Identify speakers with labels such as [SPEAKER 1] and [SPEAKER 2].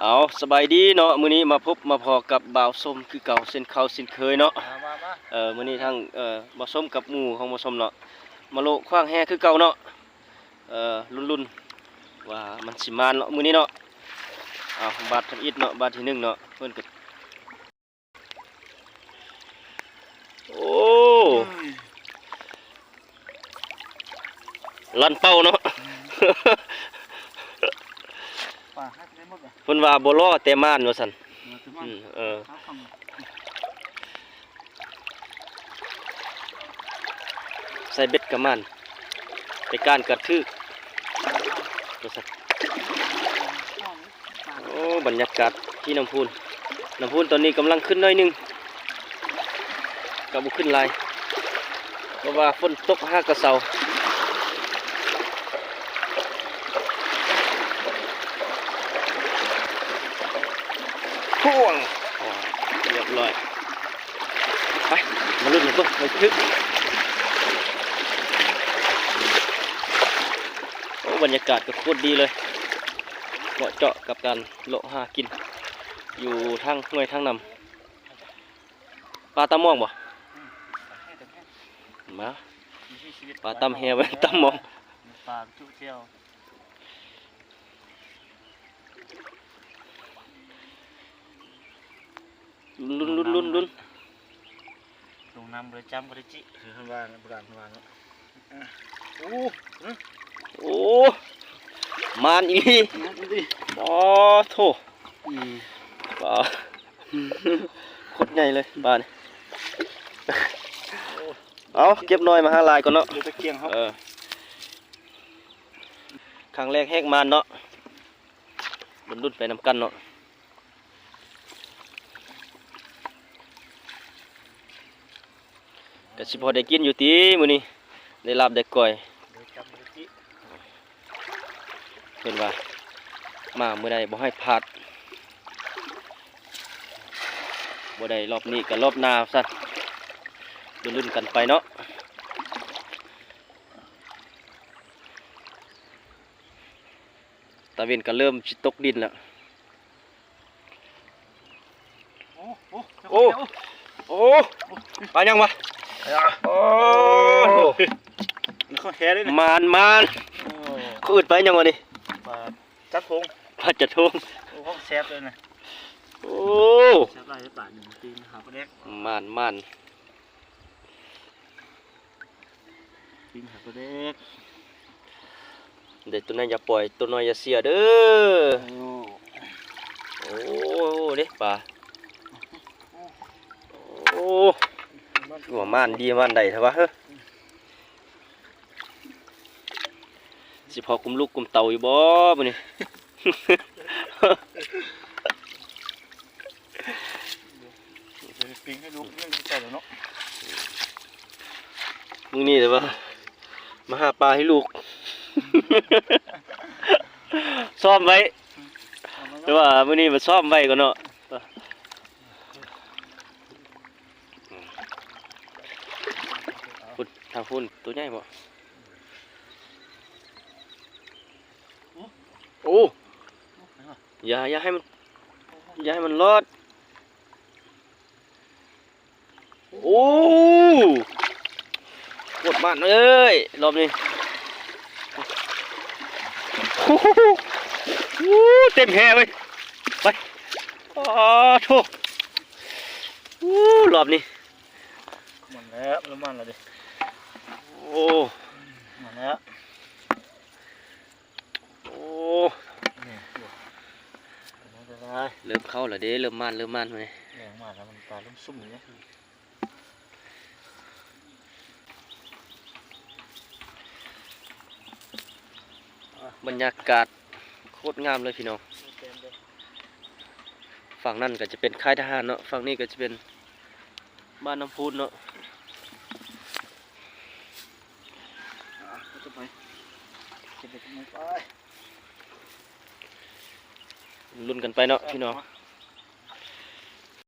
[SPEAKER 1] เอาสบายดีเนาะมื้อนี้มาพบมาพอกับบ่าวส้มคือเก่าเส้นเคาเส้นเคยเนาะมื้อนี้ทั้งบ่าวส้มกับหมู่ของบ่าวส้มเนาะมาโลขว้างแฮคือเก่าเนาะรุ่นๆว่ามันสิมานเนาะมื้อนี้เนาะเอาบาททำอิฐเนาะบาทที่1เนาะเพิ่นก็โอ้ลั่นเป้าเนาะ เพิ่นว่าบ่รอแต่ม่านว่าซั่นใส่เบ็ดกับม่านไปการกระทึกว่าซั่นโอ้บรรยากาศที่น้ำพูนตอนนี้กำลังขึ้นหน่อยหนึงก็บ่ขึ้นหลายเพราะว่าฝนตกหากระเซาพ่วงเรียบร้อยไปมาลุ้นกันเพิ่มไปทึกโอ้บรรยากาศก็โคตรดีเลยเหมาะเจาะกับการเลาะหากินอยู่ทางห้วยทางนำปลาตำม่วงบ่มาปลาตำแฮไว้ตำม่วง
[SPEAKER 2] ปลาจุเที่ยว
[SPEAKER 1] ลุ้น
[SPEAKER 2] ลงน้ำบริจำบริจิคือข้างล่างโบราณเนาะ
[SPEAKER 1] โอ้มานอีอ๋อโถปลาโคตรใหญ่เลยปลาเนี่ยเอาเก็บหน่อยมาหาลายก่อนเนาะครั้งแรกแหกมานเนาะรุ่นไปนำกันเนาะก็สิพอได้กินอยู่ตีมื้อนี้ได้ลาบได้ก้อยเพิ่นว่ามามื้อใดบ่ให้พลาดบ่ได้รอบนี้ก็รอบหน้าซั่นรุ่นกันไปเนาะตะเวนก็เริ่มสิตกดินแล้วโอ้ปลายังวะโอ้
[SPEAKER 2] เขาแท้เลย
[SPEAKER 1] มานเขาอึดไปยังวะนี่
[SPEAKER 2] ปลาจัดทง
[SPEAKER 1] ปลาจัดทง
[SPEAKER 2] ห้องแซฟเลยนะ
[SPEAKER 1] โอ้
[SPEAKER 2] แซฟลายปลาหนึ่งตีนหาปลาเล็ก
[SPEAKER 1] มาน
[SPEAKER 2] ตีนหาปลาเล็ก
[SPEAKER 1] เด็กตัวนั้นอย่าปล่อยตัวน้อยอย่าเสียเด้อโอ้เด้ปลาโอ้หัวม่านดีม่านใดเถอะวะเฮ้สิพอกุมลูกกุมเต่าอยู่บ่มื้อนี้
[SPEAKER 2] ปิ้งให้ลูกเรื่องใส่แล้วเนาะ
[SPEAKER 1] มึงนี่แต่ว่ามาหาปลาให้ลูกซ่อมไว้แต่ว่ามื้อนี้มาซ่อมไว้ก่อนเนาะทางพุ่นตัวใหญ่บ่โอ้อย่าให้มันรอดโอ้ปวดมากเอ้ยรอบนี้เต็มแฮเลยไปอ๋อโธ่รอบนี้
[SPEAKER 2] มันแล้วมันแล้วดิ
[SPEAKER 1] โอ้
[SPEAKER 2] มาแล้ว
[SPEAKER 1] โอ้เริ่มเข้าแล้วเด้เริ่มมันเลย
[SPEAKER 2] แรงมากแล้วมันปลาลุ่มซุ่มอย่างนี้
[SPEAKER 1] บรรยากาศโคตรงามเลยพี่น้องฝั่งนั่นก็จะเป็นค่ายทหารเนาะฝั่งนี้ก็จะเป็นบ้านน้ำพุเนาะลุ้นกันไปเนาะพี่น้อง